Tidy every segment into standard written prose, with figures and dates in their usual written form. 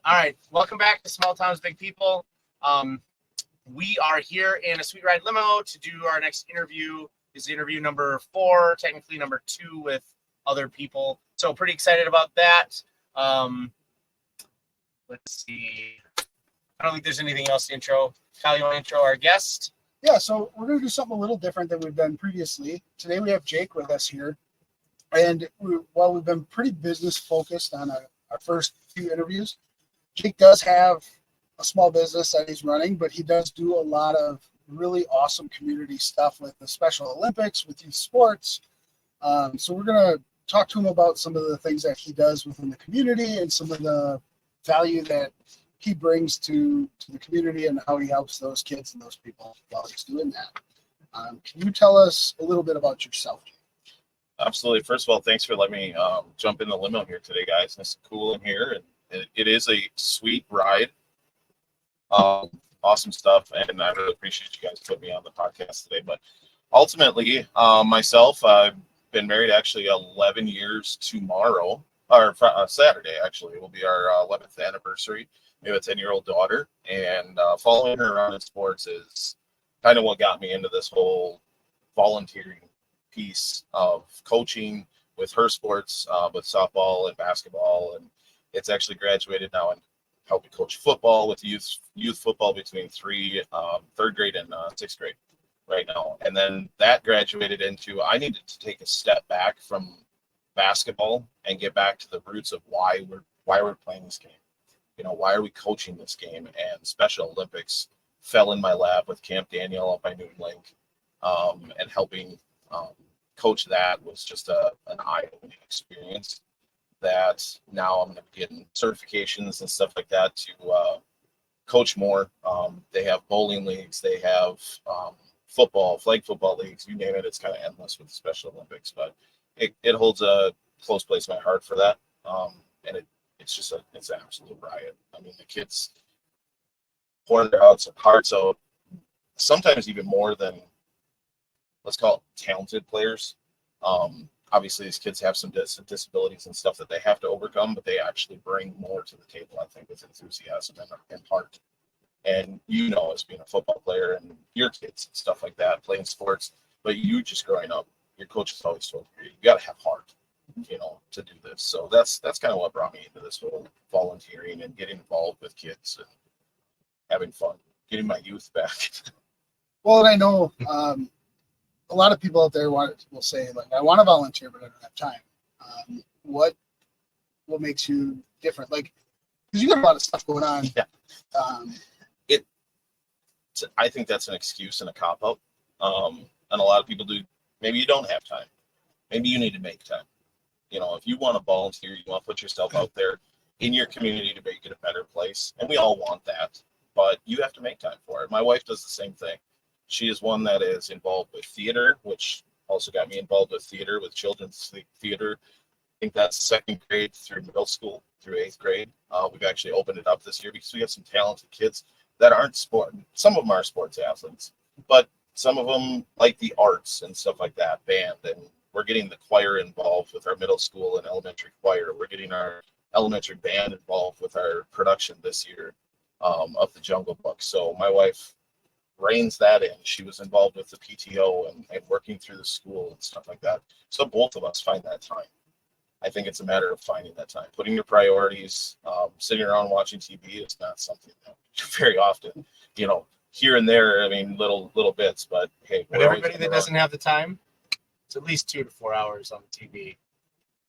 All right, welcome back to Small Towns, Big People. We are here in a Sweet Ride limo to do our next interview. This is interview number 4, technically number 2 with other people. So pretty excited about that. Let's see. I don't think there's anything else to intro. Kyle, you want to intro our guest? Yeah, so we're going to do something a little different than we've done previously. Today we have Jake with us here. And while we've been pretty business focused on our first few interviews, Jake does have a small business that he's running, but he does do a lot of really awesome community stuff with the Special Olympics, with youth sports. So we're going to talk to him about some of the things that he does within the community and some of the value that he brings to the community and how he helps those kids and those people while he's doing that. Can you tell us a little bit about yourself, Jake? Absolutely. First of all, thanks for letting me jump in the limo here today, guys. It's cool in here, and it is a sweet ride. Awesome stuff, and I really appreciate you guys putting me on the podcast today. But ultimately, myself, I've been married actually 11 years tomorrow, or Saturday, actually. It will be our 11th anniversary. We have a 10-year-old daughter, and following her around in sports is kind of what got me into this whole volunteering piece of coaching with her sports, with softball and basketball, and it's actually graduated now and helping coach football with youth football between third grade and sixth grade right now. And then that graduated into I needed to take a step back from basketball and get back to the roots of why we're playing this game. You know, why are we coaching this game? And Special Olympics fell in my lap with Camp Daniel up by Newton Link, and helping coach that was just an eye-opening experience that now I'm going to be getting certifications and stuff like that to coach more. They have bowling leagues, they have football, flag football leagues, you name it. It's kind of endless with the Special Olympics, but it holds a close place in my heart for that. And it's an absolute riot. I mean, the kids pour their hearts out, sometimes even more than, let's call it, talented players. Obviously, these kids have some disabilities and stuff that they have to overcome, but they actually bring more to the table, I think, with enthusiasm and heart. And as being a football player and your kids and stuff like that, playing sports, but you just growing up, your coach has always told you got to have heart, to do this. So that's kind of what brought me into this whole volunteering and getting involved with kids and having fun, getting my youth back. Well, and I know a lot of people out there will say, like, I want to volunteer, but I don't have time. What makes you different? Like, because you got a lot of stuff going on. Yeah. I think that's an excuse and a cop-out. And a lot of people do. Maybe you don't have time. Maybe you need to make time. If you want to volunteer, you want to put yourself out there in your community to make it a better place. And we all want that, but you have to make time for it. My wife does the same thing. She is one that is involved with theater, which also got me involved with theater, with children's theater. I think that's second grade through middle school through 8th grade. We've actually opened it up this year because we have some talented kids that aren't sport. Some of them are sports athletes, but some of them like the arts and stuff like that, band. And we're getting the choir involved with our middle school and elementary choir. We're getting our elementary band involved with our production this year of the Jungle Book. So my wife reins that in. She was involved with the PTO and working through the school and stuff like that. So both of us find that time. I think it's a matter of finding that time, putting your priorities. Sitting around watching TV is not something that we do very often, here and there. I mean, little bits, but hey. But everybody that doesn't have the time, it's at least 2 to 4 hours on TV.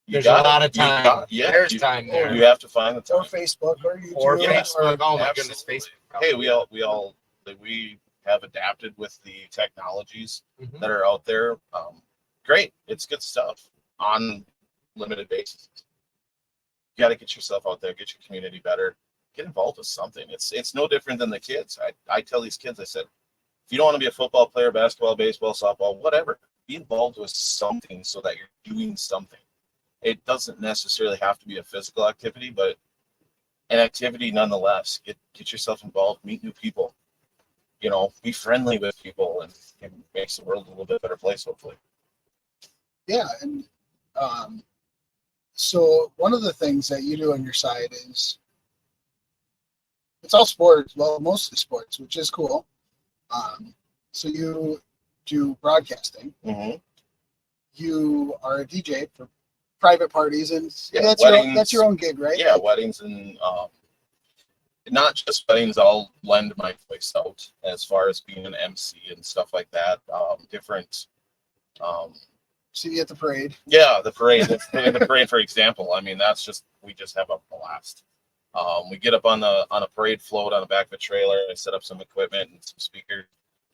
There's a lot of time. There's time there. You have to find the time. Or Facebook or YouTube. Or Facebook. Oh my goodness, Facebook. Hey, we have adapted with the technologies that are out there. Great. It's good stuff on limited basis. You got to get yourself out there, get your community better, get involved with something. It's no different than the kids. I tell these kids, I said, if you don't want to be a football player, basketball, baseball, softball, whatever, be involved with something so that you're doing something. It doesn't necessarily have to be a physical activity, but an activity nonetheless. Get yourself involved, meet new people, be friendly with people, and it makes the world a little bit better place, hopefully. Yeah, and so one of the things that you do on your side is it's all sports. Well, mostly sports, which is cool. So you do broadcasting. Mm-hmm. You are a DJ for private parties, and Yeah, that's your own gig, right? Yeah, weddings and not just weddings. I'll lend my voice out as far as being an MC and stuff like that. Different. See you at the parade. Yeah, the parade. The parade, for example. I mean, we just have a blast. We get up on a parade float on the back of a trailer. I set up some equipment and some speakers,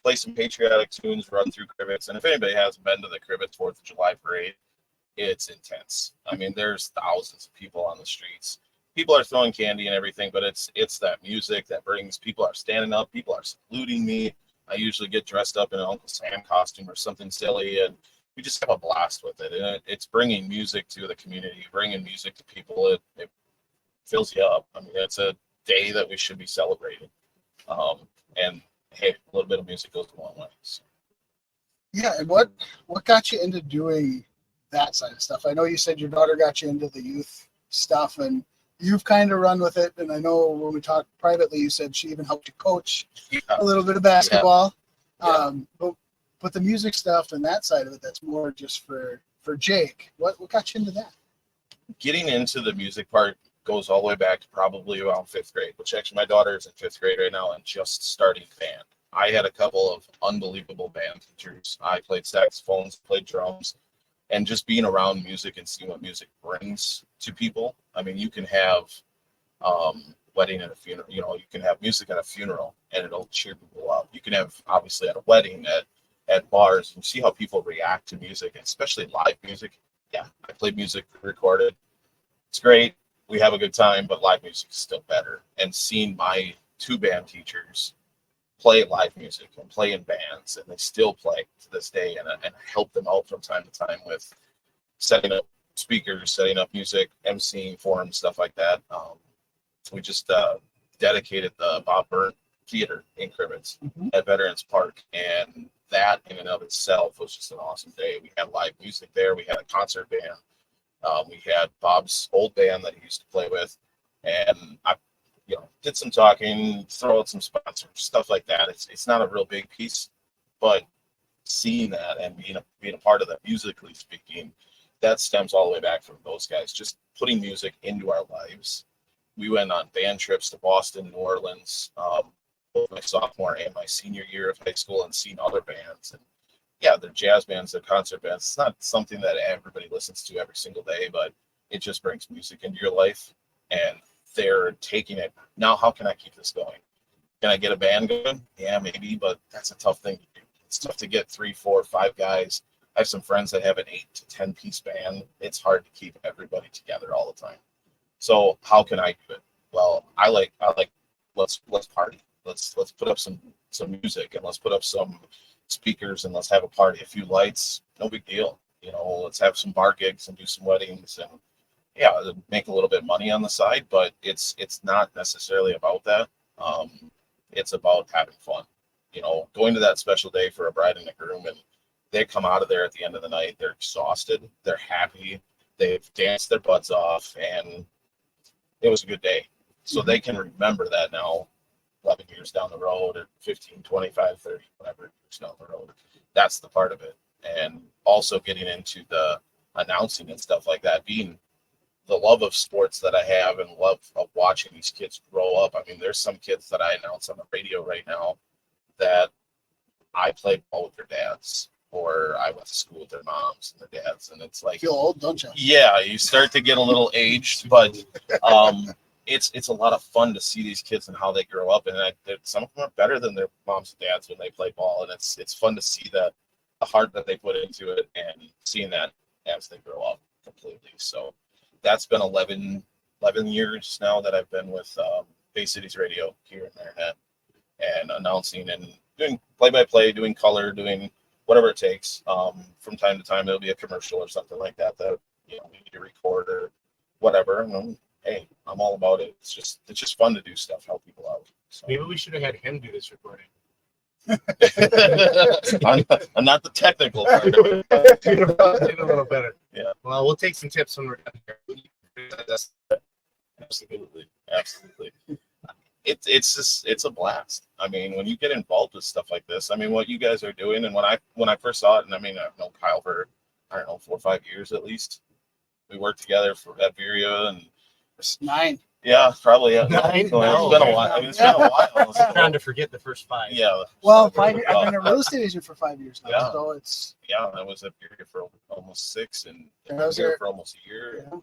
play some patriotic tunes, run through Crivets. And if anybody hasn't been to the Crivet 4th of July parade, it's intense. I mean, there's thousands of people on the streets. People are throwing candy and everything, but it's that music that brings people are standing up, people are saluting me. I usually get dressed up in an Uncle Sam costume or something silly, and we just have a blast with it. And it's bringing music to the community, bringing music to people. It fills you up. I mean, it's a day that we should be celebrating. And hey, a little bit of music goes a long way. So. Yeah, and what got you into doing that side of stuff? I know you said your daughter got you into the youth stuff, and you've kind of run with it. And I know when we talked privately, you said she even helped you coach a little bit of basketball. Yeah. But the music stuff and that side of it, that's more just for Jake. What got you into that? Getting into the music part goes all the way back to probably around 5th grade, which actually my daughter is in 5th grade right now and just starting band. I had a couple of unbelievable band teachers. I played saxophones, played drums, and just being around music and seeing what music brings to people. I mean, you can have wedding and a funeral, you know, you can have music at a funeral and it'll cheer people up. You can have obviously at a wedding, at bars, and see how people react to music, especially live music. Yeah, I played music recorded. It's great. We have a good time, but live music is still better. And seeing my 2 band teachers play live music and play in bands, and they still play to this day, and help them out from time to time with setting up speakers, setting up music, emceeing forums, stuff like that. We just dedicated the Bob Byrne Theater in Crivets at Veterans Park, and that in and of itself was just an awesome day. We had live music there. We had a concert band. We had Bob's old band that he used to play with, and I, did some talking, throw out some sponsors, stuff like that. It's not a real big piece, but seeing that and being a part of that, musically speaking, that stems all the way back from those guys, just putting music into our lives. We went on band trips to Boston, New Orleans, both my sophomore and my senior year of high school, and seeing other bands. And yeah, they're jazz bands, they're concert bands. It's not something that everybody listens to every single day, but it just brings music into your life, and they're taking it. Now, how can I keep this going? Can I get a band going? Yeah, maybe, but that's a tough thing to do. It's tough to get 3, 4, 5 guys. I have some friends that have an 8 to 10 piece band. It's hard to keep everybody together all the time. So how can I do it? Well, I like let's party. Let's put up some music, and let's put up some speakers, and let's have a party. A few lights, no big deal. Let's have some bar gigs and do some weddings, and yeah, make a little bit of money on the side. But it's not necessarily about that. It's about having fun. Going to that special day for a bride and a groom, and they come out of there at the end of the night, they're exhausted, they're happy, they've danced their butts off, and it was a good day. So they can remember that now 11 years down the road, or 15, 25, 30, whatever years down the road. That's the part of it. And also getting into the announcing and stuff like that, being the love of sports that I have and love of watching these kids grow up. I mean, there's some kids that I announce on the radio right now that I played ball with their dads, or I went to school with their moms and their dads. And it's like, Feel old, don't you? Yeah, you start to get a little aged, but it's a lot of fun to see these kids and how they grow up, and some of them are better than their moms and dads when they play ball, and it's fun to see the heart that they put into it, and seeing that as they grow up completely. So that's been 11 years now that I've been with Bay Cities Radio here in Marinette, and announcing and doing play-by-play, doing color, doing whatever it takes. From time to time, there'll be a commercial or something like that we need to record or whatever. And hey, I'm all about it. It's just fun to do stuff, help people out. So. Maybe we should have had him do this recording. I'm not the technical part. A little better. Yeah. Well, we'll take some tips when we're done here. Absolutely. it's a blast. I mean, when you get involved with stuff like this, I mean, what you guys are doing, and when I first saw it, and I mean, I've known Kyle for, I don't know, 4 or 5 years at least. We worked together at Viria, and It's 9. yeah, probably. Yeah. Nine? No, No. it's been a while. I mean, it's been a while. I'm trying to forget the first 5. Yeah. Well, 5 years. I've been a real estate agent for 5 years now, Yeah. so it's. Yeah, I was at Viria for almost 6, and I was here there for almost a year. Yeah.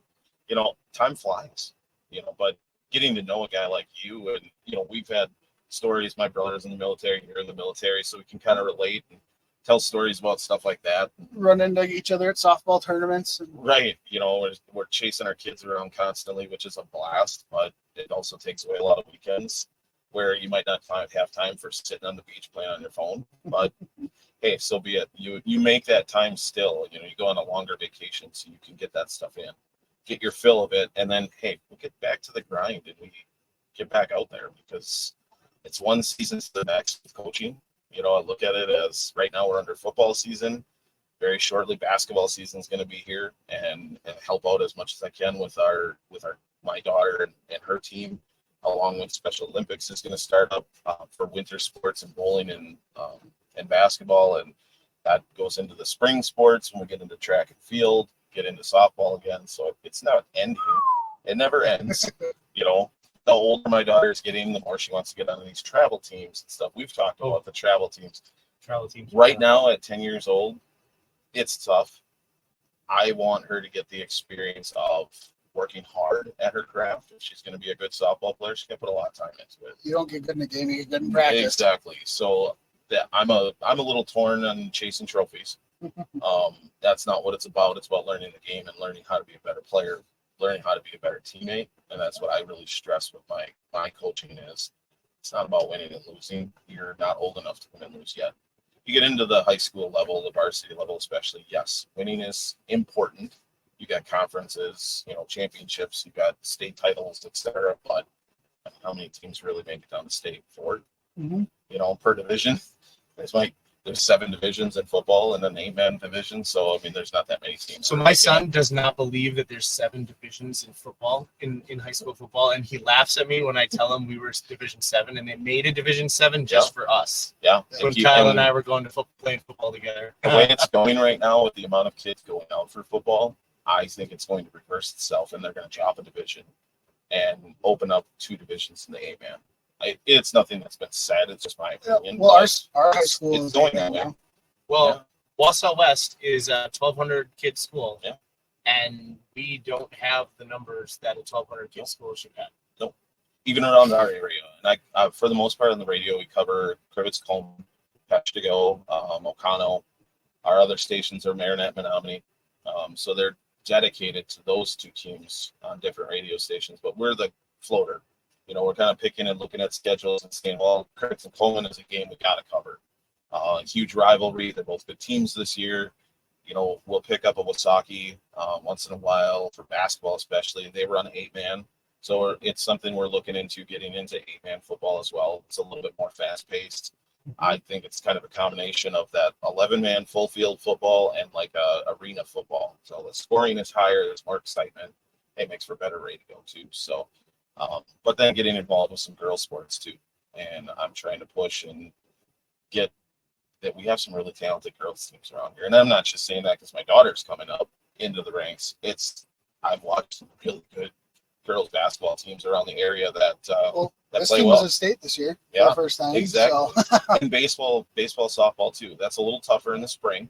You know, time flies. You know, but getting to know a guy like you, and you know, we've had stories. My brother's in the military, you're in the military, so we can kind of relate and tell stories about stuff like that. Run into each other at softball tournaments. And Right. You know, we're chasing our kids around constantly, which is a blast, but it also takes away a lot of weekends where you might not have time for sitting on the beach playing on your phone. But hey, so be it. You make that time still. You know, you go on a longer vacation so you can get that stuff in, get your fill of it, and then hey, we'll get back to the grind and we get back out there because it's one season to the next with coaching. You know, I look at it as right now we're under football season. Very shortly, basketball season is going to be here, and help out as much as I can with my daughter and her team, along with Special Olympics is going to start up for winter sports and bowling and basketball, and that goes into the spring sports when we get into track and field, get into softball again. So it's not ending; it never ends. You know, the older my daughter's getting, the more she wants to get on these travel teams and stuff. We've talked about the travel teams. Right now, at 10 years old, it's tough. I want her to get the experience of working hard at her craft. If she's going to be a good softball player, she's going to put a lot of time into it. you don't get good in the game, you get good in practice. Exactly. So that I'm a little torn on chasing trophies. That's not what it's about. It's about learning the game and learning how to be a better player, learning how to be a better teammate. And that's what I really stress with my coaching is it's not about winning and losing. You're not old enough to win and lose yet. You get into the high school level, the varsity level especially, yes, winning is important. You got conferences, you know, championships, you got state titles, etc. But how many teams really make it down to state? 4, Mm-hmm. you know, per division. There's 7 divisions in football and an 8-man division, so I mean, there's not that many teams. So my son does not believe that there's 7 divisions in football, in high school football, and he laughs at me when I tell him we were Division 7, and they made a Division 7 just for us. Yeah. When Kyle and I were going to playing football together. The way it's going right now with the amount of kids going out for football, I think it's going to reverse itself, and they're going to drop a division and open up 2 divisions in the 8-man. It's nothing that's been said. It's just my opinion. Well, our high school it's is going that that way. now. Well, Wausau West is a 1,200 kid school. Yeah. And we don't have the numbers that a 1,200 kid school should have. Nope. Even around our area. And I for the most part on the radio, we cover Crivets, Coleman, Patch to Go, O'Connell. Our other stations are Marinette, Menominee. So they're dedicated to those 2 teams on different radio stations. But we're the floater. You know, we're kind of picking and looking at schedules and saying, well, Crivets and Coleman is a game we got to cover. Huge rivalry. They're both good teams this year. You know, we'll pick up a Wasaki once in a while for basketball, especially. They run 8-man. So it's something we're looking into getting into 8-man football as well. It's a little bit more fast paced. I think it's kind of a combination of that 11-man full field football and like a arena football. So the scoring is higher. There's more excitement. It makes for better radio too. So, but then getting involved with some girls sports too. And I'm trying to push and get that we have some really talented girls teams around here. And I'm not just saying that because my daughter's coming up into the ranks. I've watched some really good girls basketball teams around the area that this play team well. was a state this year for Yeah, the first time. exactly. So. And baseball, softball too. That's a little tougher in the spring.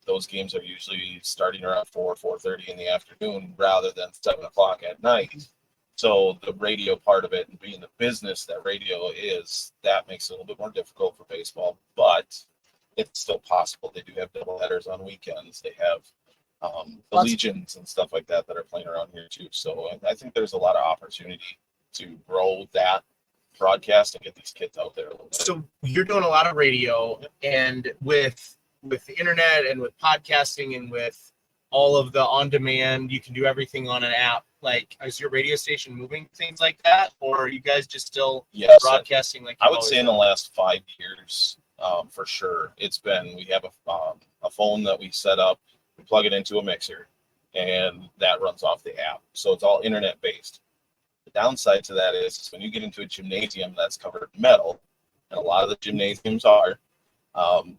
Those games are usually starting around 4:30 in the afternoon rather than 7 o'clock at night. So the radio part of it and being the business that radio is, that makes it a little bit more difficult for baseball, but it's still possible. They do have double headers on weekends. They have the legions and stuff like that are playing around here too. So I think there's a lot of opportunity to grow that broadcast and get these kids out there a little bit. So you're doing a lot of radio, and with the internet and with podcasting and with all of the on-demand, you can do everything on an app. Like, is your radio station moving things like that, or are you guys just still broadcasting like I would say in the last 5 years, for sure, it's been, we have a phone that we set up, we plug it into a mixer, and that runs off the app. So it's all internet based. The downside to that is when you get into a gymnasium that's covered in metal, and a lot of the gymnasiums are,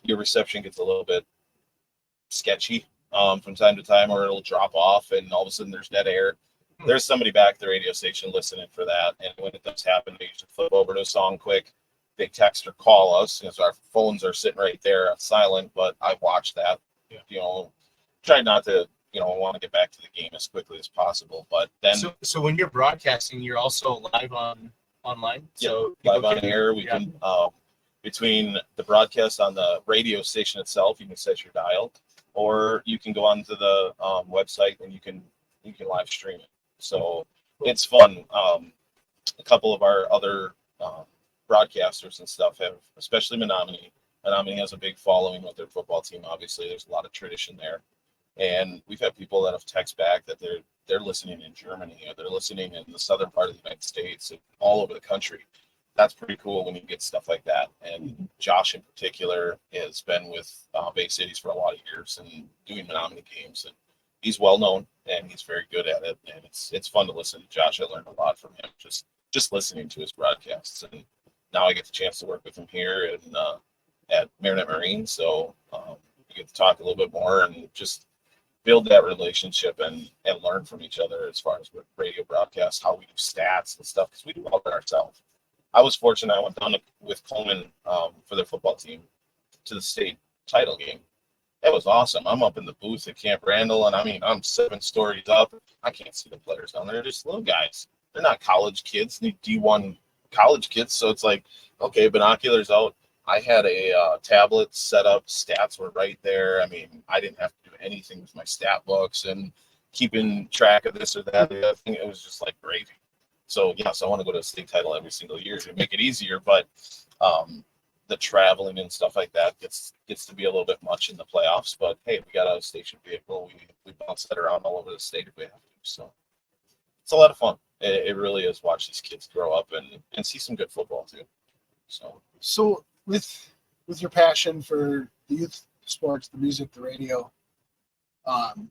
your reception gets a little bit sketchy from time to time, or it'll drop off and all of a sudden there's dead air. There's somebody back at the radio station listening for that. And when it does happen, they usually flip over to a song quick. They text or call us because our phones are sitting right there silent, but I watch that. Try not to, want to get back to the game as quickly as possible. But then, so when you're broadcasting, you're also live online. So live on air, we can between the broadcast on the radio station itself, you can set your dial, or you can go onto the website and you can live stream it. So it's fun. A couple of our other broadcasters and stuff have, especially Menominee. Menominee has a big following with their football team. Obviously, there's a lot of tradition there, and we've had people that have texted back that they're listening in Germany, or they're listening in the southern part of the United States, and all over the country. That's pretty cool when you get stuff like that. And Josh in particular has been with Bay Cities for a lot of years and doing Menominee games, and he's well known and he's very good at it. And it's fun to listen to Josh. I learned a lot from him just listening to his broadcasts. And now I get the chance to work with him here and at Marinette Marine. So we get to talk a little bit more and just build that relationship and learn from each other as far as with radio broadcasts, how we do stats and stuff, because we do all that ourselves. I was fortunate. I went down with Coleman for their football team to the state title game. That was awesome. I'm up in the booth at Camp Randall, and I mean, I'm 7 stories up. I can't see the players down there. They're just little guys. They're not college kids. They're D1 college kids. So it's like, okay, binoculars out. I had a tablet set up. Stats were right there. I mean, I didn't have to do anything with my stat books and keeping track of this or that. The other thing, it was just like gravy. So yes, I want to go to a state title every single year to make it easier, but the traveling and stuff like that gets to be a little bit much in the playoffs. But hey, we got a station vehicle. We bounce that around all over the state if we have to. So it's a lot of fun. It really is. Watch these kids grow up and see some good football too. So with your passion for the youth sports, the music, the radio, I'm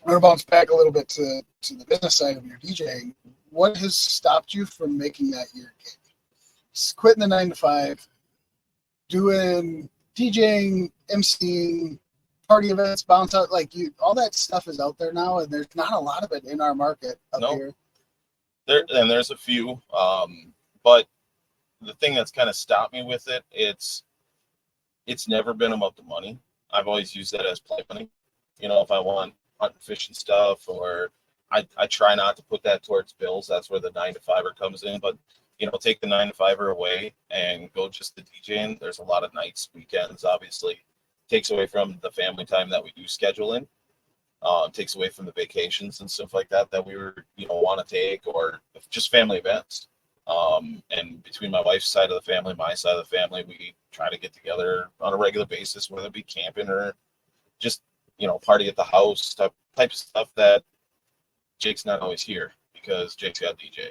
going to bounce back a little bit to the business side of your DJing. What has stopped you from making that your gig? Quitting the 9 to 5, doing DJing, MCing, party events, bounce out, all that stuff is out there now, and there's not a lot of it in our market up here. There's a few, but the thing that's kind of stopped me with it, it's never been about the money. I've always used that as play money. If I want hunt and fishing stuff, or I try not to put that towards bills. That's where the 9 to 5 comes in. But take the 9 to 5 away and go just the DJing. There's a lot of nights, weekends. Obviously, takes away from the family time that we do schedule in. Takes away from the vacations and stuff like that we were want to take, or just family events. And between my wife's side of the family, my side of the family, we try to get together on a regular basis, whether it be camping or just party at the house, type of stuff that Jake's not always here because Jake's got DJ.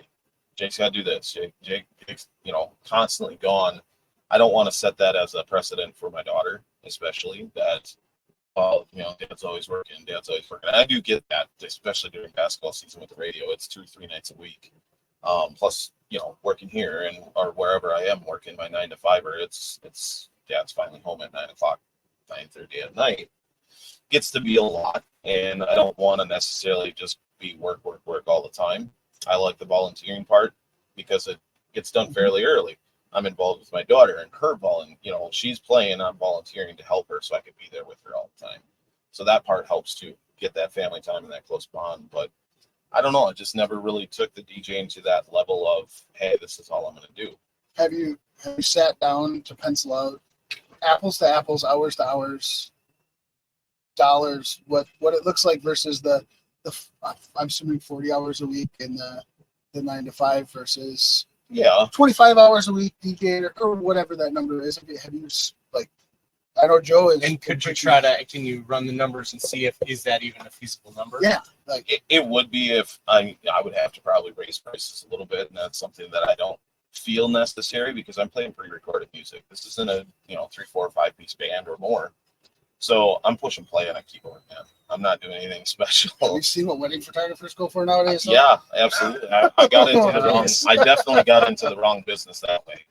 Jake's got to do this. Jake's constantly gone. I don't want to set that as a precedent for my daughter, especially that, dad's always working. And I do get that, especially during basketball season with the radio. It's 2 or 3 nights a week. Plus, working here or wherever I am working my 9 to 5, it's dad's finally home at 9 o'clock, 9:30 at night. Gets to be a lot, and I don't want to necessarily just be work all the time. I like the volunteering part because it gets done fairly early. I'm involved with my daughter and her she's playing. I'm volunteering to help her so I can be there with her all the time. So that part helps to get that family time and that close bond. But I don't know. I just never really took the DJing to that level of, hey, this is all I'm going to do. Have you sat down to pencil out apples to apples, hours to hours, dollars, what it looks like versus the I'm assuming 40 hours a week in the 9 to 5 versus 25 hours a week DJ or whatever that number is? Have you I know Joe is. And can you run the numbers and see is that even a feasible number? Yeah, it would be if I would have to probably raise prices a little bit, and that's something that I don't feel necessary because I'm playing pre-recorded music. This isn't a 3, 4, 5 piece band or more. So I'm pushing play on a keyboard, man. I'm not doing anything special. Have you seen what wedding photographers go for nowadays? Yeah, absolutely. I got into the wrong. Nice. I definitely got into the wrong business that way.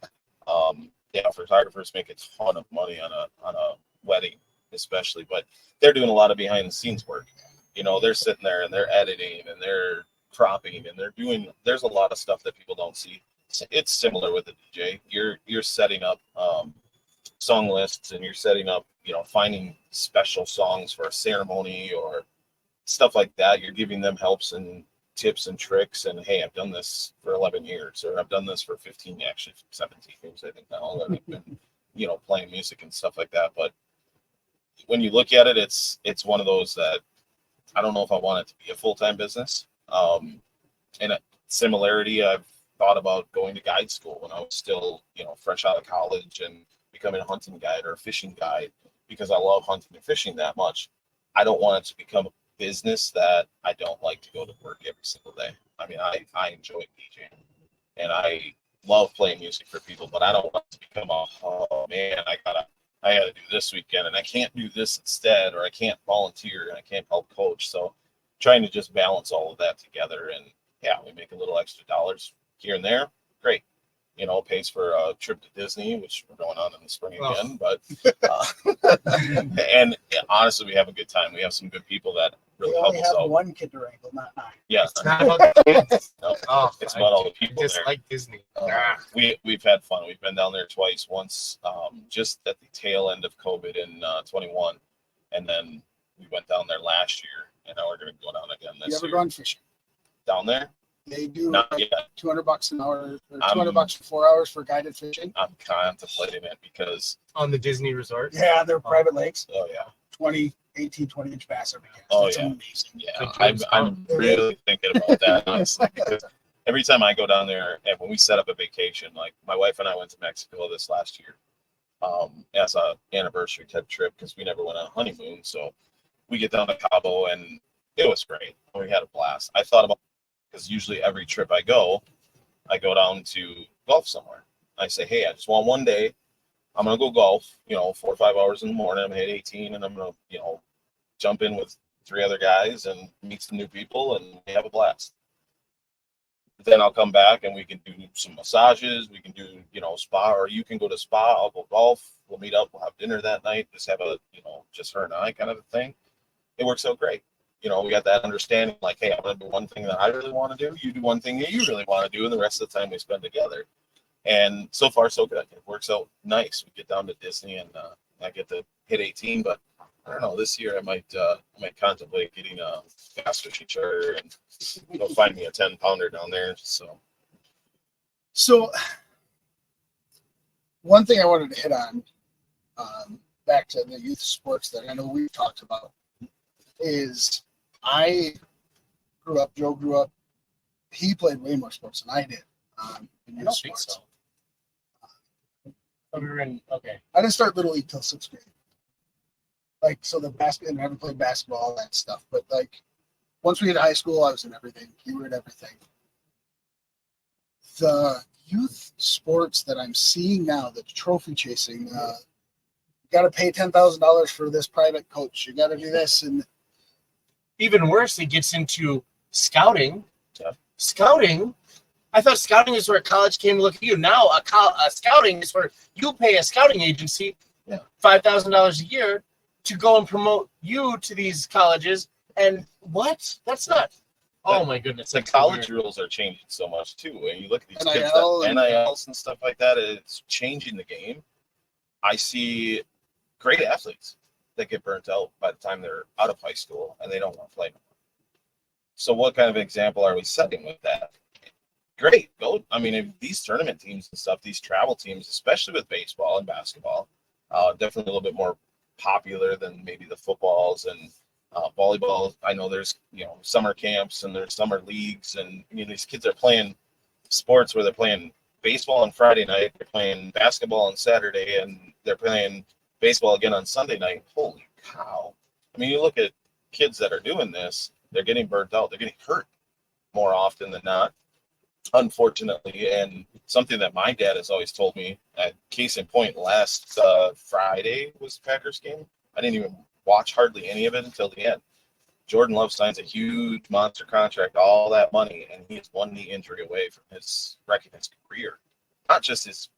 Yeah, photographers make a ton of money on a wedding, especially, but they're doing a lot of behind the scenes work. You know, they're sitting there and they're editing and they're cropping and they're doing. There's a lot of stuff that people don't see. It's similar with the DJ. You're setting up song lists and you're setting up, finding special songs for a ceremony or stuff like that. You're giving them helps and tips and tricks, and hey, I've done this for 11 years, or I've done this for 15, actually 17 years, I think now that I've been, playing music and stuff like that. But when you look at it, it's one of those that I don't know if I want it to be a full-time business. And a similarity, I've thought about going to guide school when I was still, fresh out of college and becoming a hunting guide or a fishing guide, because I love hunting and fishing that much. I don't want it to become a business that I don't like to go to work every single day. I mean, I enjoy DJing and I love playing music for people, but I don't want to become oh man, I gotta do this weekend and I can't do this instead, or I can't volunteer and I can't help coach. So trying to just balance all of that together, and yeah, we make a little extra dollars here and there. Great. Pays for a trip to Disney, which we're going on in the spring again. But and honestly, we have a good time. We have some good people that really help us out. One kid to wrangle, not 9. Yeah, It's not about the kids. no, Oh, it's about all the people just there. like Disney. We've had fun. We've been down there twice. Once just at the tail end of COVID in 21, and then we went down there last year, and now we're going to go down again this year. You ever gone fishing? Down there? They do Not like yet. $200 an hour, or $200 for 4 hours for guided fishing. I'm contemplating it because On the Disney resort. Yeah, they're private lakes. oh yeah, 18-20 inch bass every cast. Oh, It's yeah. amazing. yeah, I'm really thinking about that honestly, because every time I go down there, and when we set up a vacation, like my wife and I went to Mexico this last year, as a anniversary type trip, because we never went on a honeymoon. So we get down to Cabo and it was great. We had a blast. I thought about, because usually every trip I go down to golf somewhere. I say, hey, I just want one day. I'm gonna go golf, 4 or 5 hours in the morning. I'm gonna hit 18, and I'm gonna, jump in with 3 other guys and meet some new people, and we have a blast. Then I'll come back and we can do some massages. We can do, spa, or you can go to spa. I'll go golf. We'll meet up. We'll have dinner that night. Just have a, just her and I kind of a thing. It works out great. We got that understanding, like, hey, I'm going to do one thing that I really want to do. You do one thing that you really want to do, and the rest of the time we spend together. And so far, so good. It works out nice. We get down to Disney, and I get to hit 18. But I don't know. This year, I might contemplate getting a bass fishing charter and go find me a 10-pounder down there. So one thing I wanted to hit on, back to the youth sports that I know we've talked about, is Joe grew up, he played way more sports than I did. In youth sports. We were in, okay. I didn't start Little League till 6th grade. Like, so the basket, and I never played basketball, all that stuff. But like, once we hit high school, I was in everything. You were in everything. The youth sports that I'm seeing now, the trophy chasing, you got to pay $10,000 for this private coach. You got to do this, and Even worse, it gets into scouting. Yeah. Scouting. I thought scouting is where college came to look at you. Now a scouting is where you pay a scouting agency $5,000 a year to go and promote you to these colleges. And what? That's not. Oh my goodness! The college rules are changing so much too. When you look at these kids, NIL that NILs and stuff like that, it's changing the game. I see great athletes that get burnt out by the time they're out of high school and they don't want to play anymore. So what kind of example are we setting with that? Great, go. I mean, if these tournament teams and stuff, these travel teams, especially with baseball and basketball, definitely a little bit more popular than maybe the footballs and volleyball. I know there's summer camps and there's summer leagues, and these kids are playing sports where they're playing baseball on Friday night, they're playing basketball on Saturday, and they're playing baseball again on Sunday night. Holy cow! I mean, you look at kids that are doing this, they're getting burnt out, they're getting hurt more often than not, unfortunately. And something that my dad has always told me, case in point, last Friday was the Packers game. I didn't even watch hardly any of it until the end. Jordan Love signs a huge monster contract, all that money, and he is one knee injury away from his wrecking his career. Not just his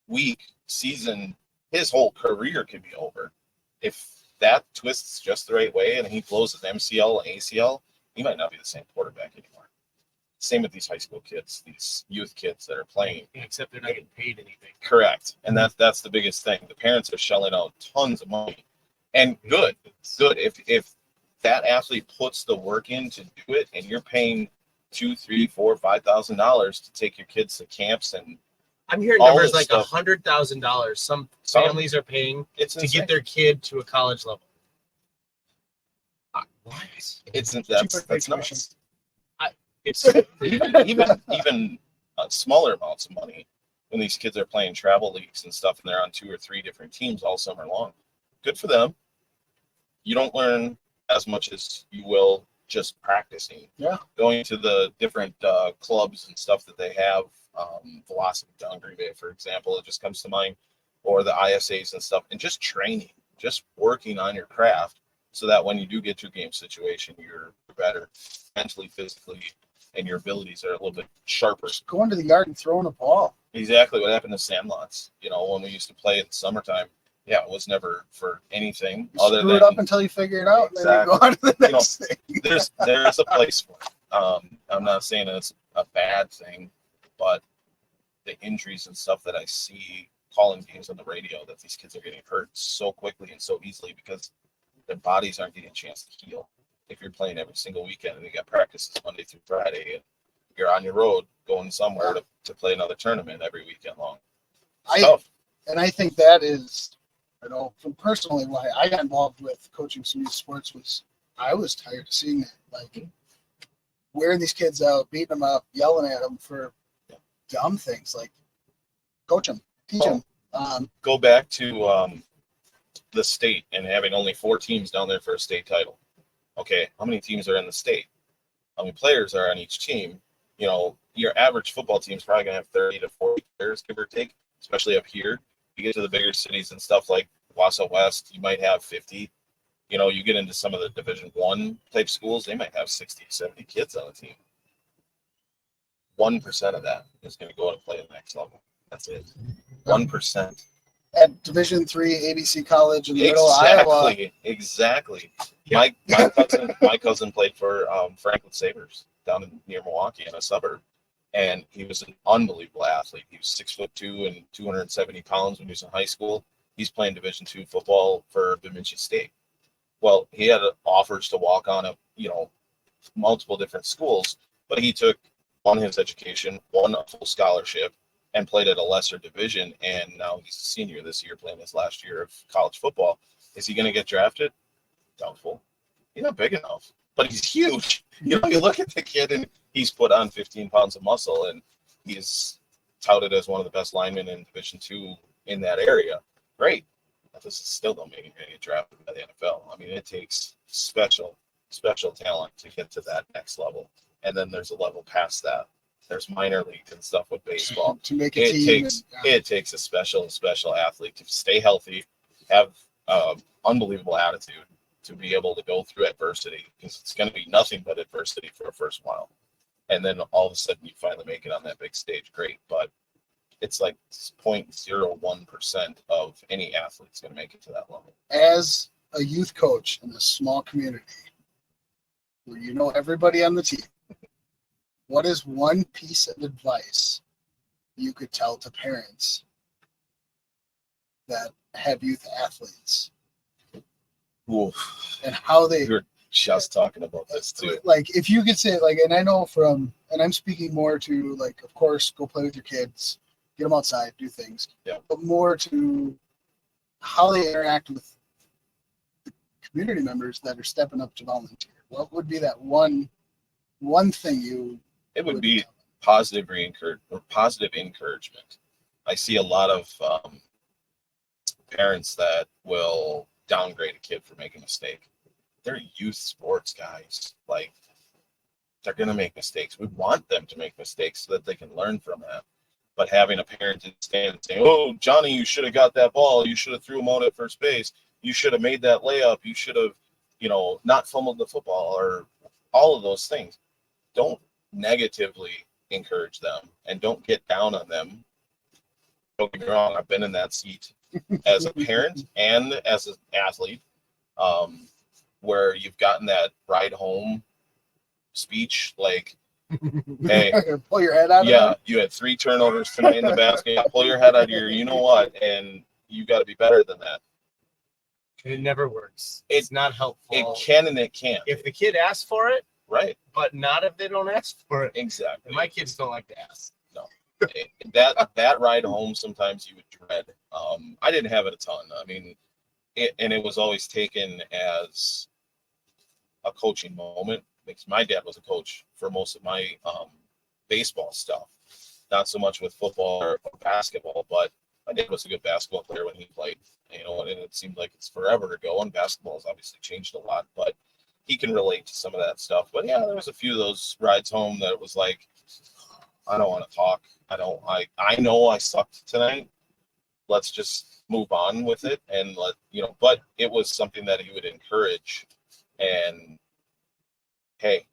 week, season, his whole career could be over. If that twists just the right way and he blows his MCL, ACL, he might not be the same quarterback anymore. Same with these high school kids, these youth kids that are playing. Except they're not getting paid anything. Correct. And that's the biggest thing. The parents are shelling out tons of money. And good. If that athlete puts the work in to do it and you're paying $2,000, $3,000, $4,000, $5,000 to take your kids to camps, and I'm hearing all numbers this like stuff. $100,000. Some families are paying it's to insane. get their kid to a college level. What? It's Cheaper that's tuition. nuts. It's Even smaller amounts of money when these kids are playing travel leagues and stuff, and they're on 2 or 3 different teams all summer long. Good for them. You don't learn as much as you will just practicing. Yeah. Going to the different clubs and stuff that they have, Velocity down Green Bay, for example, it just comes to mind, or the ISAs and stuff, and just training, just working on your craft so that when you do get to a game situation, you're better mentally, physically, and your abilities are a little bit sharper. Just going to the yard and throwing a ball. Exactly what happened to Sandlots. When we used to play in the summertime, yeah, it was never for anything You other screw than it up until you figure it out, and then you go on to the next thing. there's a place for it. I'm not saying it's a bad thing, but the injuries and stuff that I see calling games on the radio, that these kids are getting hurt so quickly and so easily because their bodies aren't getting a chance to heal. If you're playing every single weekend and you got practices Monday through Friday and you're on your road going somewhere to play another tournament every weekend long, it's tough. And I think that is, from personally why I got involved with coaching some youth sports was I was tired of seeing that. Like wearing these kids out, beating them up, yelling at them for dumb things. Like coach them, teach them. Go back to the state and having only 4 teams down there for a state title. Okay, how many teams are in the state? How many players are on each team? Your average football team is probably going to have 30 to 40 players, give or take, especially up here. You get to the bigger cities and stuff like Wausau West, you might have 50. You get into some of the Division I type schools, they might have 60, 70 kids on a team. 1% of that is going to go to play at the next level. That's it. 1%. At Division III ABC College in the middle of Iowa. Exactly. Yeah. My cousin played for Franklin Sabres down near Milwaukee in a suburb, and he was an unbelievable athlete. He was 6'2" and 270 pounds when he was in high school. He's playing Division II football for Bemidji State. Well, he had offers to walk on multiple different schools, but he won his education, won a full scholarship, and played at a lesser division, and now he's a senior this year playing his last year of college football. Is he going to get drafted? Doubtful. He's not big enough, but he's huge. You look at the kid, and he's put on 15 pounds of muscle, and he's touted as one of the best linemen in Division II in that area. Great. But this still don't make him get drafted by the NFL. I mean, it takes special talent to get to that next level, and then there's a level past that. There's minor league and stuff with baseball. To make a team. It takes a special athlete to stay healthy, have unbelievable attitude to be able to go through adversity, because it's going to be nothing but adversity for a first while. And then all of a sudden you finally make it on that big stage. Great. But it's like 0.01% of any athlete's going to make it to that level. As a youth coach in a small community where you know everybody on the team, what is one piece of advice you could tell to parents that have youth athletes? Oof. And how they... We were just talking about this too. Like, if you could say, and I know and I'm speaking more to, of course, go play with your kids, get them outside, do things. Yeah. But more to how they interact with the community members that are stepping up to volunteer. What would be that one thing you... It would be positive encouragement. I see a lot of parents that will downgrade a kid for making a mistake. They're youth sports guys. They're going to make mistakes. We want them to make mistakes so that they can learn from that. But having a parent stand and saying, "Oh, Johnny, you should have got that ball. You should have threw him out at first base. You should have made that layup. You should have, not fumbled the football, or all of those things. Don't negatively encourage them, and don't get down on them. Don't get me wrong. I've been in that seat as a parent and as an athlete, where you've gotten that ride home speech like, hey, pull your head out. Yeah, you had 3 turnovers tonight in the basket. Pull your head out of your, you know what, and you got to be better than that. It never works. It's not helpful. It can and it can't. If the kid asks for it, right, but not if they don't ask for it. Exactly. And my kids don't like to ask. No, that ride home sometimes you would dread. I didn't have it a ton. I mean, it was always taken as a coaching moment, because my dad was a coach for most of my baseball stuff, not so much with football or basketball, but my dad was a good basketball player when he played, and it seemed like it's forever ago, and basketball has obviously changed a lot, but he can relate to some of that stuff. But yeah, there was a few of those rides home that it was like, I don't want to talk. I know I sucked tonight. Let's just move on with it, and but it was something that he would encourage. And hey,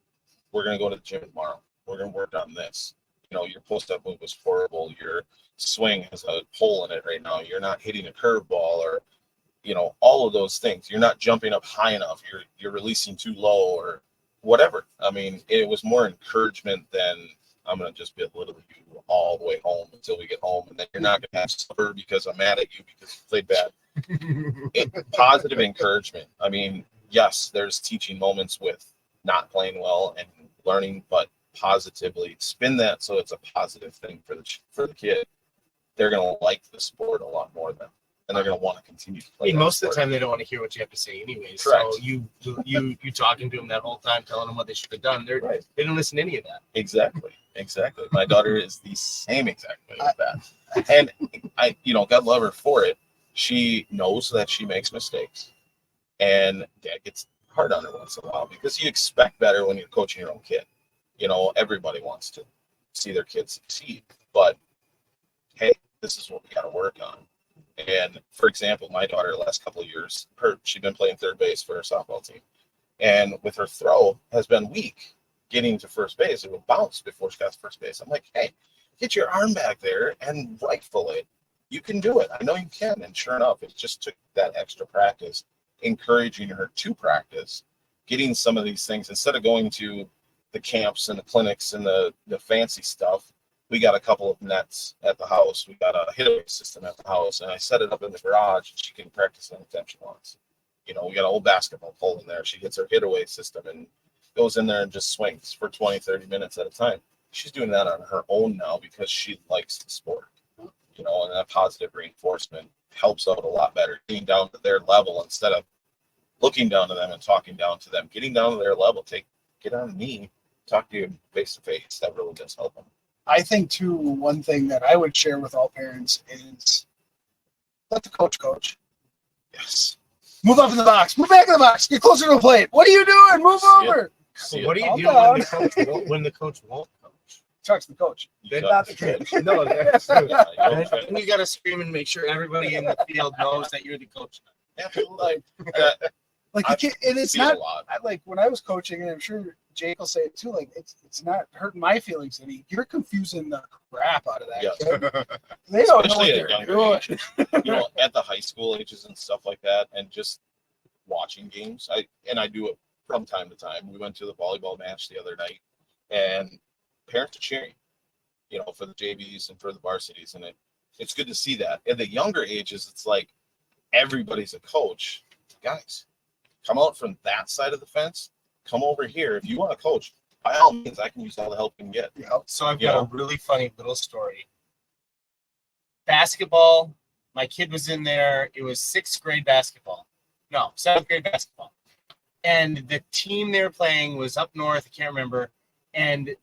we're going to go to the gym tomorrow. We're going to work on this. Your post-up move was horrible. Your swing has a hole in it right now. You're not hitting a curveball, or, all of those things. You're not jumping up high enough. You're releasing too low, or whatever. I mean, it was more encouragement than I'm going to just belittle you all the way home until we get home. And then you're not going to have supper because I'm mad at you because you played bad. Positive encouragement. I mean, yes, there's teaching moments with not playing well and learning, but positively spin that so it's a positive thing for the kid. They're going to like the sport a lot more than, and they're going to want to continue to play. Most of the time they don't want to hear what you have to say anyways. Correct. So you talking to them that whole time, telling them what they should have done. Right. They don't listen to any of that. Exactly. My daughter is the same exact way with that. And I, God love her for it. She knows that she makes mistakes, and Dad gets hard on her once in a while, because you expect better when you're coaching your own kid. Everybody wants to see their kids succeed, but hey, this is what we got to work on. And for example, my daughter, the last couple of years, she'd been playing third base for her softball team, and with her throw has been weak getting to first base. It would bounce before she got to first base. I'm like, hey, get your arm back there and rifle it. You can do it. I know you can. And sure enough, it just took that extra practice, encouraging her to practice, getting some of these things instead of going to the camps and the clinics and the fancy stuff. We got a couple of nets at the house. We got a hit-away system at the house, and I set it up in the garage, and she can practice anytime she wants. We got an old basketball pole in there. She gets her hit-away system and goes in there and just swings for 20, 30 minutes at a time. She's doing that on her own now because she likes the sport, and that positive reinforcement helps out a lot better, getting down to their level instead of looking down to them and talking down to them. Getting down to their level, get on me, talk to you face to face. That really does help them. I think too, one thing that I would share with all parents is let the coach. Yes. Move up in the box. Move back in the box. Get closer to the plate. What are you doing? Move over. So what do you do when the coach won't coach? Talks to the coach. Not the kid. No, that's true. Yeah, And you got to scream and make sure everybody in the field knows that you're the coach. absolutely. Like you can't, and it's See it not a lot. like when I was coaching, and I'm sure Jake will say it too. Like it's not hurting my feelings any. You're confusing the crap out of that Yes. kid. They don't know what Especially at they're younger doing. ages. At the high school ages and stuff like that, and just watching games. I do it from time to time. We went to the volleyball match the other night, and parents are cheering, for the JVs and for the varsities, and it's good to see that. At the younger ages, it's like everybody's a coach. Guys, come out from that side of the fence. Come over here. If you want to coach, by all means, I can use all the help we can get. So I've got a really funny little story. Basketball, my kid was in there. It was 7th grade basketball. And the team they were playing was up north. I can't remember. And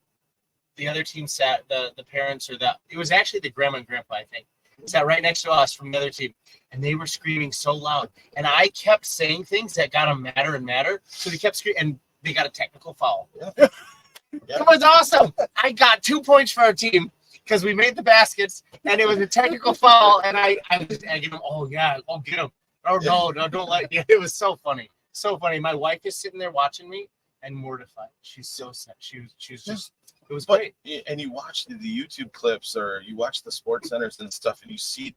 the other team sat, the parents it was actually the grandma and grandpa, I think, sat right next to us from the other team. And they were screaming so loud. And I kept saying things that got them madder and madder. So they kept screaming, and they got a technical foul. Yeah. It was awesome. I got 2 points for our team because we made the baskets, and it was a technical foul. And I give them, get him. Oh no, don't let. Yeah, it was so funny, so funny. My wife is sitting there watching me and mortified. She's so sad. She was just. It was But great. and you watch the YouTube clips or you watch the sports centers and stuff, and you see,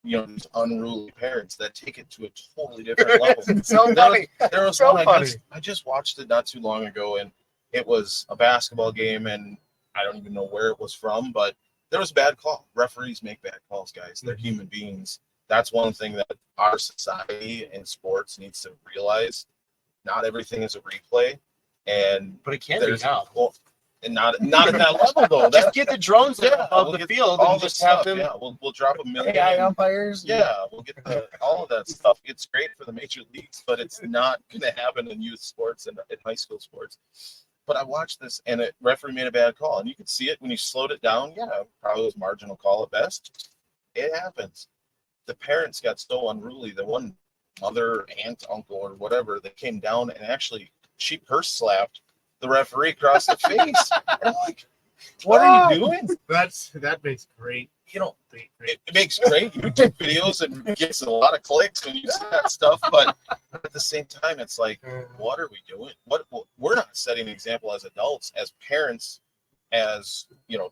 these unruly parents that take it to a totally different level. It's so funny. There was So one funny. I just watched it not too long ago, and it was a basketball game, and I don't even know where it was from, but there was a bad call. Referees make bad calls, guys. They're human beings. That's one thing that our society in sports needs to realize. Not everything is a replay, But it can be now. well, and not in that level though. Just get the drones above the get field all and the just have stuff. them. Yeah, we'll drop a million. AI umpires. Yeah, we'll get all of that stuff. It's great for the major leagues, but it's not going to happen in youth sports and in high school sports. But I watched this, and a referee made a bad call, and you could see it when you slowed it down. Yeah, probably was marginal call at best. It happens. The parents got so unruly. The one mother, aunt, uncle, or whatever, that came down and actually she purse slapped the referee across the face. And I'm like, what are you doing? That makes great. It makes great YouTube videos and gets a lot of clicks when you see that stuff. But at the same time, it's like, what are we doing? We're not setting an example as adults, as parents, as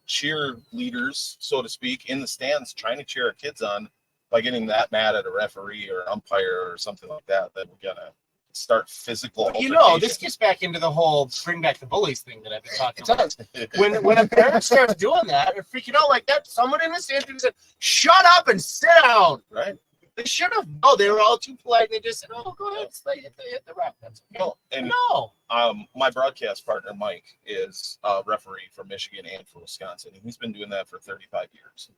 cheerleaders, so to speak, in the stands, trying to cheer our kids on by getting that mad at a referee or an umpire or something like that. That we're gonna start physical. This gets back into the whole bring back the bullies thing that I've been talking about. When a parent starts doing that or freaking out like that, someone in the stands said, "Shut up and sit down." Right. They should have. No, they were all too polite. And they just said, "Oh, go ahead, hit the ref." That's okay. Well, and my broadcast partner Mike is a referee from Michigan and from Wisconsin, and he's been doing that for 35 years.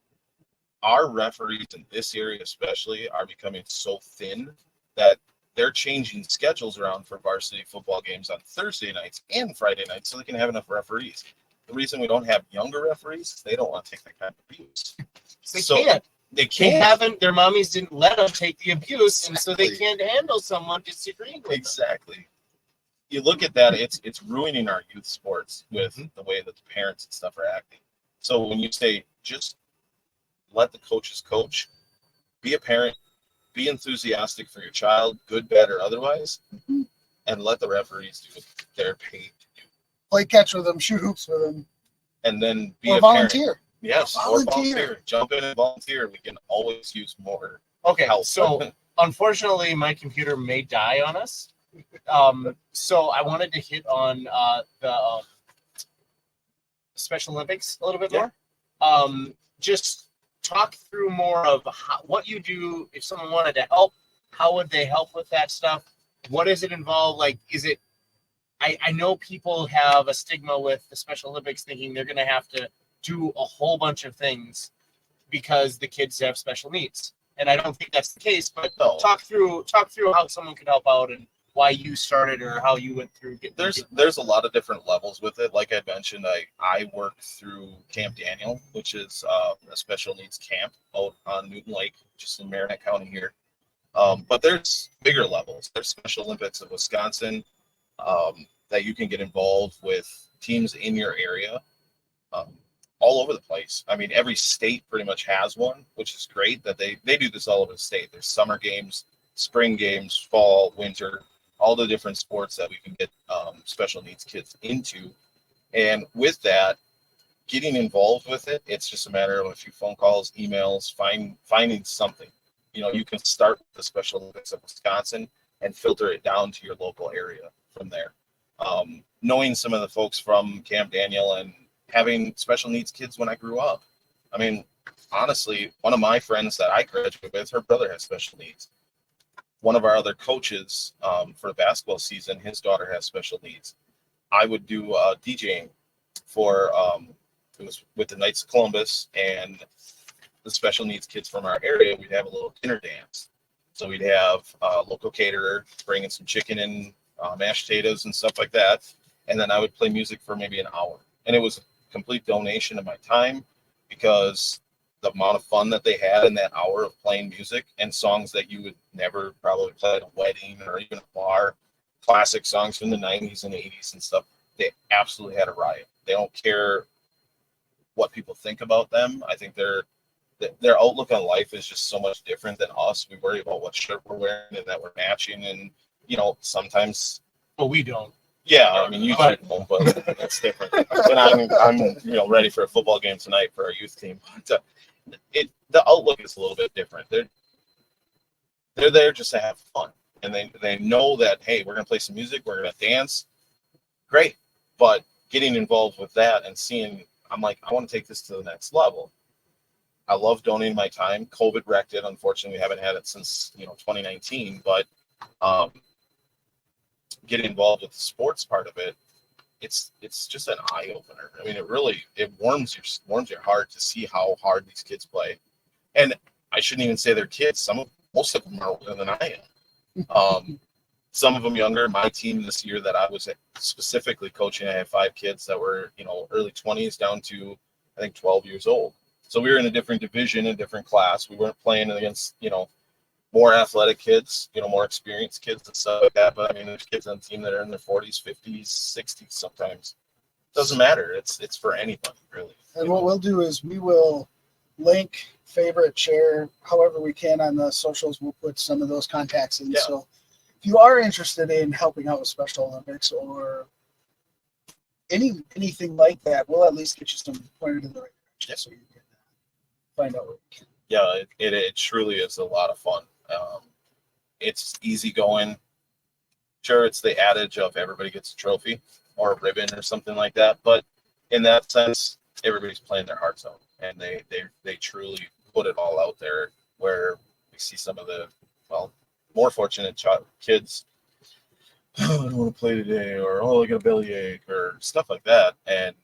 Our referees in this area especially are becoming so thin that they're changing schedules around for varsity football games on Thursday nights and Friday nights so they can have enough referees. The reason we don't have younger referees is they don't want to take that kind of abuse. They can't. They can't. Haven't. Their mommies didn't let them take the abuse, and so they can't handle someone disagreeing with them. Exactly. You look at that, it's ruining our youth sports with the way that the parents and stuff are acting. So when you say just let the coaches coach, be a parent, be enthusiastic for your child, good, bad, or otherwise, and let the referees do what they're paid to do. Play catch with them, shoot hoops with them, And then be or a volunteer. Parent. Yes, or volunteer. Jump in and volunteer. We can always use more help. So unfortunately, my computer may die on us. So I wanted to hit on the Special Olympics a little bit more. Just talk through more of what you do. If someone wanted to help, how would they help with that stuff? What does it involve? Like, is it? I know people have a stigma with the Special Olympics, thinking they're going to have to do a whole bunch of things because the kids have special needs, and I don't think that's the case. But talk through how someone could help out and why you started or how you went through. There's a lot of different levels with it. Like I mentioned, I work through Camp Daniel, which is a special needs camp out on Newton Lake, just in Marinette County here. But there's bigger levels. There's Special Olympics of Wisconsin that you can get involved with teams in your area. All over the place. I mean, every state pretty much has one, which is great that they do this all over the state. There's summer games, spring games, fall, winter, all the different sports that we can get special needs kids into. And with that, getting involved with it, it's just a matter of a few phone calls, emails, finding something. You can start with the Special Olympics of Wisconsin and filter it down to your local area from there. Knowing some of the folks from Camp Daniel and having special needs kids when I grew up. I mean, honestly, one of my friends that I graduated with, her brother has special needs. One of our other coaches for the basketball season, his daughter has special needs. I would do DJing for, it was with the Knights of Columbus and the special needs kids from our area. We'd have a little dinner dance. So we'd have a local caterer bringing some chicken and mashed potatoes and stuff like that. And then I would play music for maybe an hour. And it was complete donation of my time because the amount of fun that they had in that hour of playing music and songs that you would never probably play at a wedding or even a bar, classic songs from the 90s and 80s and stuff. They absolutely had a riot. They don't care what people think about them. I think they're their outlook on life is just so much different than us. We worry about what shirt we're wearing and that we're matching, and sometimes. But we don't. Yeah, I mean, you should know, but that's different. And I'm ready for a football game tonight for our youth team. But, the outlook is a little bit different. They're there just to have fun, and they know that, hey, we're gonna play some music, we're gonna dance, great. But getting involved with that and seeing, I'm like, I want to take this to the next level. I love donating my time. COVID wrecked it. Unfortunately, we haven't had it since 2019, but getting involved with the sports part of it, it's just an eye opener. I mean, it warms your heart to see how hard these kids play. And I shouldn't even say they're kids. Most of them are older than I am. Some of them younger. My team this year that I was specifically coaching, I had 5 kids that were early 20s down to I think 12 years old. So we were in a different division, a different class. We weren't playing against more athletic kids, more experienced kids and stuff like that. But I mean, there's kids on the team that are in their 40s, 50s, 60s sometimes. Doesn't matter. It's for anybody, really. And what we'll do is we will link, favorite, share, however we can on the socials. We'll put some of those contacts in. Yeah. So if you are interested in helping out with Special Olympics or anything like that, we'll at least get you some pointed in the right direction so you can find out what you can. Yeah, it truly is a lot of fun. It's easy going. Sure, it's the adage of everybody gets a trophy or a ribbon or something like that, but in that sense, everybody's playing their hearts out, and they truly put it all out there. Where we see some of the more fortunate kids, oh, I don't want to play today, or oh, I got a bellyache, or stuff like that, and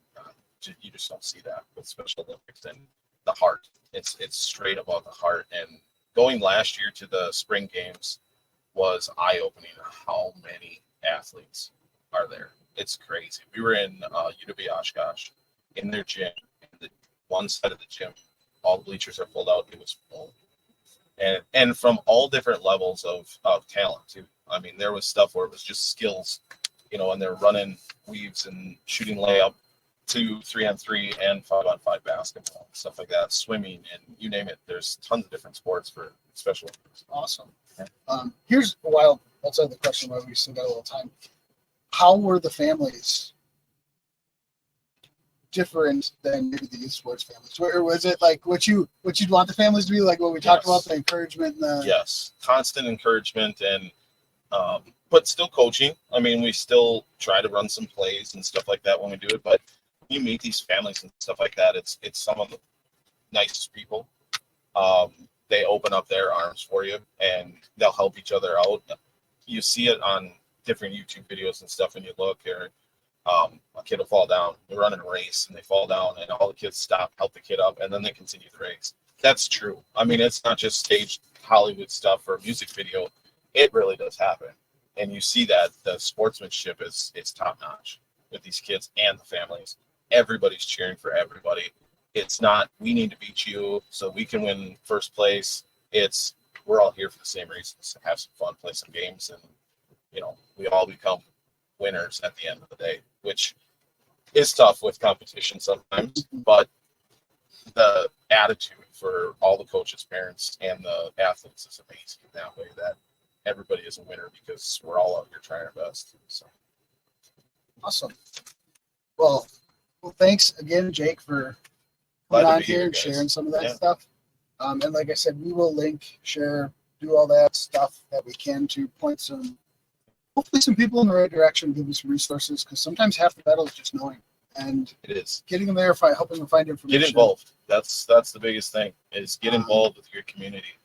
you just don't see that with Special Olympics and the heart. It's straight about the heart. And going last year to the spring games was eye-opening how many athletes are there. It's crazy. We were in UW Oshkosh in their gym, and the one side of the gym, all the bleachers are pulled out. It was full. And from all different levels of talent too. I mean, there was stuff where it was just skills, and they're running weaves and shooting layup, 2, 3-on-3, and 5-on-5 basketball, stuff like that, swimming, and you name it. There's tons of different sports for Special Olympics. Awesome. Here's a while outside the question while we still got a little time. How were the families different than maybe the youth sports families? Or was it like what you'd want the families to be like? What we talked about, the encouragement. Yes, constant encouragement, and but still coaching. I mean, we still try to run some plays and stuff like that when we do it. But when you meet these families and stuff like that, it's some of the nicest people. They open up their arms for you, and they'll help each other out. You see it on different YouTube videos and stuff, and you look here. A kid will fall down. They're running a race, and they fall down, and all the kids stop, help the kid up, and then they continue the race. That's true. I mean, it's not just staged Hollywood stuff or a music video. It really does happen. And you see that the sportsmanship is top notch with these kids and the families. Everybody's cheering for everybody. It's not, we need to beat you so we can win first place. It's, we're all here for the same reasons, have some fun, play some games, and, we all become winners at the end of the day, which is tough with competition sometimes, but the attitude for all the coaches, parents, and the athletes is amazing in that way, that everybody is a winner because we're all out here trying our best. So awesome. Well, thanks again, Jake, for coming on here and sharing some of that stuff. And like I said, we will link, share, do all that stuff that we can to point hopefully some people in the right direction, give them some resources, because sometimes half the battle is just knowing. And it is getting them there, helping them find information. Get involved. That's the biggest thing, is get involved with your community.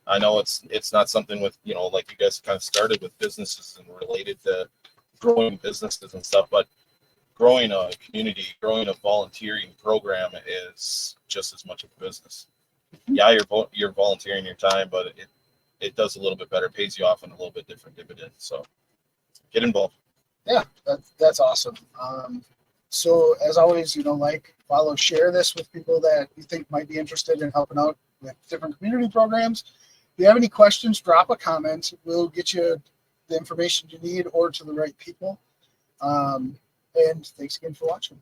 I know it's not something with, like you guys kind of started with businesses and related to growing businesses and stuff, but growing a community, growing a volunteering program is just as much of a business. Yeah, you're volunteering your time, but it does a little bit better, pays you off in a little bit different dividend. So get involved. Yeah, that's awesome. So as always, like, follow, share this with people that you think might be interested in helping out with different community programs. If you have any questions, drop a comment. We'll get you the information you need or to the right people. And thanks again for watching.